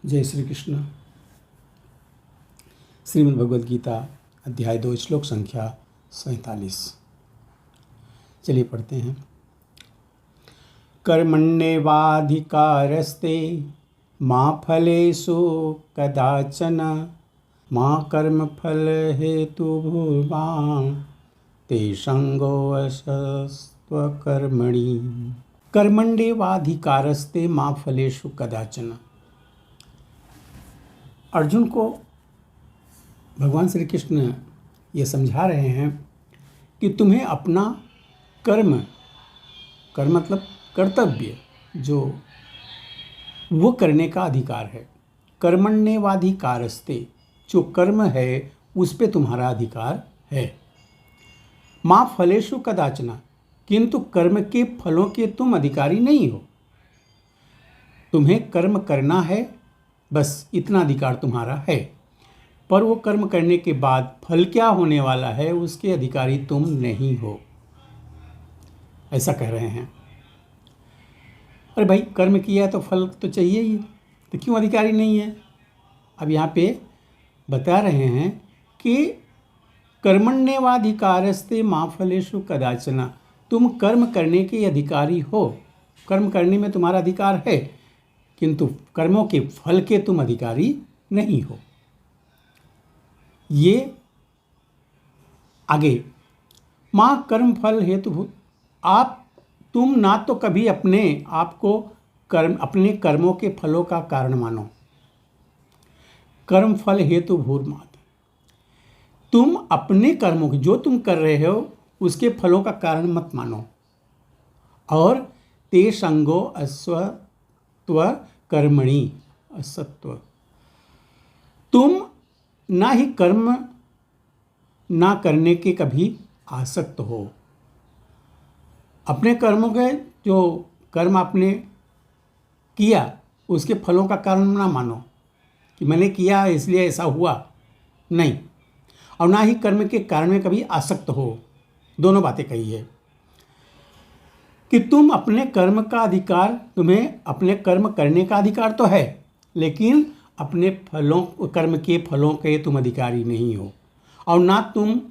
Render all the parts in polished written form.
जय श्री कृष्ण। श्रीमद् भगवद गीता अध्याय 2 श्लोक संख्या 47। चलिए पढ़ते हैं। कर्मण्येवाधिकारस्ते मा फलेषु कदाचन मा कर्मफल हेतुर्मा ते संगोऽसत्व कर्मणि। कर्मण्येवाधिकारस्ते मा फलेषु कदाचन। अर्जुन को भगवान श्री कृष्ण ये समझा रहे हैं कि तुम्हें अपना कर्म मतलब कर्तव्य जो वो करने का अधिकार है। कर्मण्येवाधिकारस्ते, जो कर्म है उस पे तुम्हारा अधिकार है। मा फलेषु कदाचन, किंतु कर्म के फलों के तुम अधिकारी नहीं हो। तुम्हें कर्म करना है, बस इतना अधिकार तुम्हारा है, पर वो कर्म करने के बाद फल क्या होने वाला है उसके अधिकारी तुम नहीं हो, ऐसा कह रहे हैं। अरे भाई, कर्म किया है तो फल तो चाहिए ही, तो क्यों अधिकारी नहीं है? अब यहाँ पे बता रहे हैं कि कर्मण्येवाधिकारस्ते मा फलेषु कदाचन, तुम कर्म करने के अधिकारी हो, कर्म करने में तुम्हारा अधिकार है, किंतु कर्मों के फल के तुम अधिकारी नहीं हो। ये आगे मां कर्म फल हेतु, तुम ना तो कभी अपने आप को अपने कर्मों के फलों का कारण मानो। कर्म फल हेतु भूर्मात, तुम अपने कर्मों के जो तुम कर रहे हो उसके फलों का कारण मत मानो। और ते संगो अस्वत्व कर्मणि, असत्व, तुम ना ही कर्म ना करने के कभी आसक्त हो। अपने कर्मों के जो कर्म आपने किया उसके फलों का कारण ना मानो कि मैंने किया इसलिए ऐसा हुआ, नहीं। और ना ही कर्म के कारण में कभी आसक्त हो। दोनों बातें कही है कि तुम अपने कर्म का अधिकार, तुम्हें अपने कर्म करने का अधिकार तो है, लेकिन अपने फलों, कर्म के फलों के तुम अधिकारी नहीं हो। और ना तुम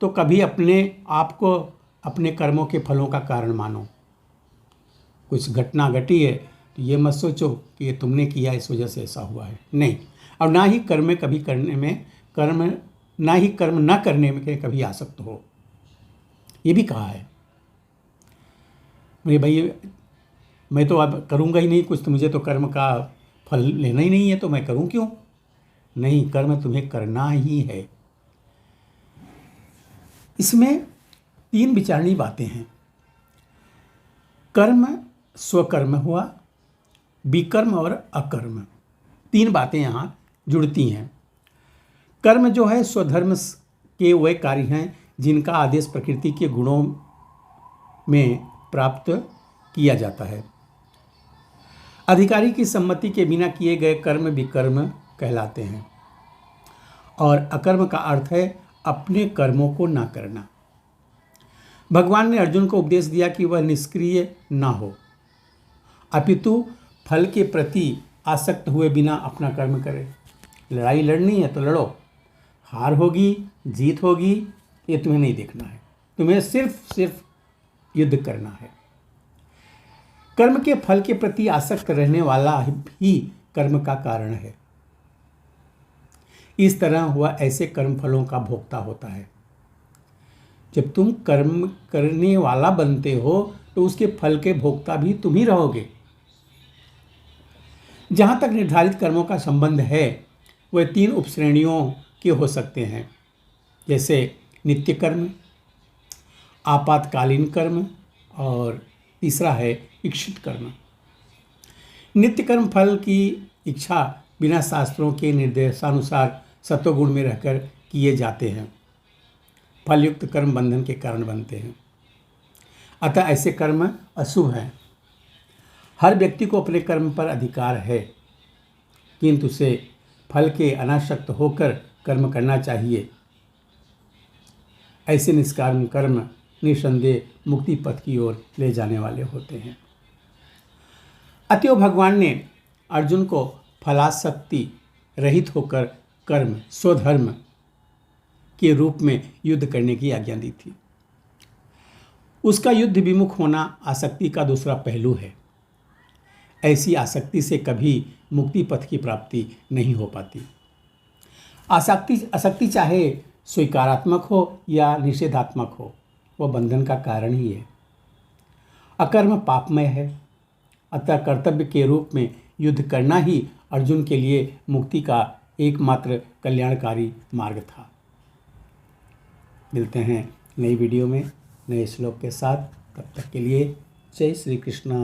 तो कभी अपने आप को अपने कर्मों के फलों का कारण मानो। कुछ घटना घटी है तो ये मत सोचो कि ये तुमने किया इस वजह से ऐसा हुआ है, नहीं। और ना ही कर्म कभी करने में ना ही कर्म न करने में कभी आसक्त हो, ये भी कहा है। मेरे भाई, मैं तो अब करूँगा ही नहीं कुछ, तो मुझे तो कर्म का फल लेना ही नहीं है, तो मैं करूँ क्यों? नहीं, कर्म तुम्हें करना ही है। इसमें 3 विचारणी बातें हैं। कर्म स्वकर्म हुआ, विकर्म और अकर्म, 3 बातें यहाँ जुड़ती हैं। कर्म जो है स्वधर्म के वे कार्य हैं जिनका आदेश प्रकृति के गुणों में प्राप्त किया जाता है। अधिकारी की सम्मति के बिना किए गए कर्म विकर्म कहलाते हैं। और अकर्म का अर्थ है अपने कर्मों को ना करना। भगवान ने अर्जुन को उपदेश दिया कि वह निष्क्रिय ना हो, अपितु फल के प्रति आसक्त हुए बिना अपना कर्म करे। लड़ाई लड़नी है तो लड़ो, हार होगी जीत होगी ये तुम्हें नहीं देखना है, तुम्हें सिर्फ युद्ध करना है। कर्म के फल के प्रति आसक्त रहने वाला ही कर्म का कारण है। इस तरह वह ऐसे कर्म फलों का भोक्ता होता है। जब तुम कर्म करने वाला बनते हो तो उसके फल के भोक्ता भी तुम ही रहोगे। जहाँ तक निर्धारित कर्मों का संबंध है वह 3 उपश्रेणियों के हो सकते हैं, जैसे नित्य कर्म, आपातकालीन कर्म और तीसरा है इच्छित कर्म। नित्य कर्म फल की इच्छा बिना शास्त्रों के निर्देशानुसार सत्वगुण में रहकर किए जाते हैं। फलयुक्त कर्म बंधन के कारण बनते हैं, अतः ऐसे कर्म अशुभ हैं। हर व्यक्ति को अपने कर्म पर अधिकार है, किंतु उसे फल के अनासक्त होकर कर्म करना चाहिए। ऐसे निष्काम कर्म निसंदेह मुक्ति पथ की ओर ले जाने वाले होते हैं। अतएव भगवान ने अर्जुन को फलासक्ति रहित होकर कर्म स्वधर्म के रूप में युद्ध करने की आज्ञा दी थी। उसका युद्ध विमुख होना आसक्ति का दूसरा पहलू है। ऐसी आसक्ति से कभी मुक्ति पथ की प्राप्ति नहीं हो पाती। आसक्ति चाहे स्वीकारात्मक हो या निषेधात्मक हो, वह बंधन का कारण ही है। अकर्म पापमय है, अतः कर्तव्य के रूप में युद्ध करना ही अर्जुन के लिए मुक्ति का एकमात्र कल्याणकारी मार्ग था। मिलते हैं नई वीडियो में नए श्लोक के साथ। तब तक के लिए जय श्री कृष्ण।